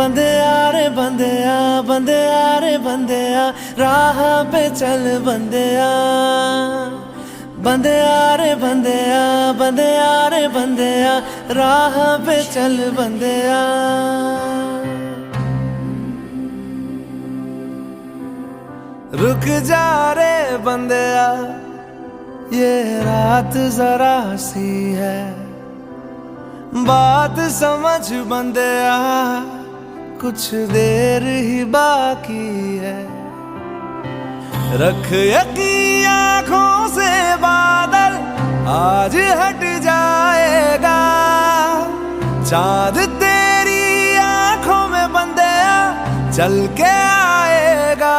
बंदेया रे बंदेया, बंदेया रे बंदेया, राह पे चल बंदेया। बंदेया रे बंदेया, बंदेया रे बंदेया, राह पे चल बंदेया। रुक जा रे बंदेया, ये रात जरा सी है, बात समझ बंदेया, कुछ देर ही बाकी है। रख यकीन आँखों से बादल आज हट जाएगा, चांद तेरी आँखों में बंदेया चल के आएगा।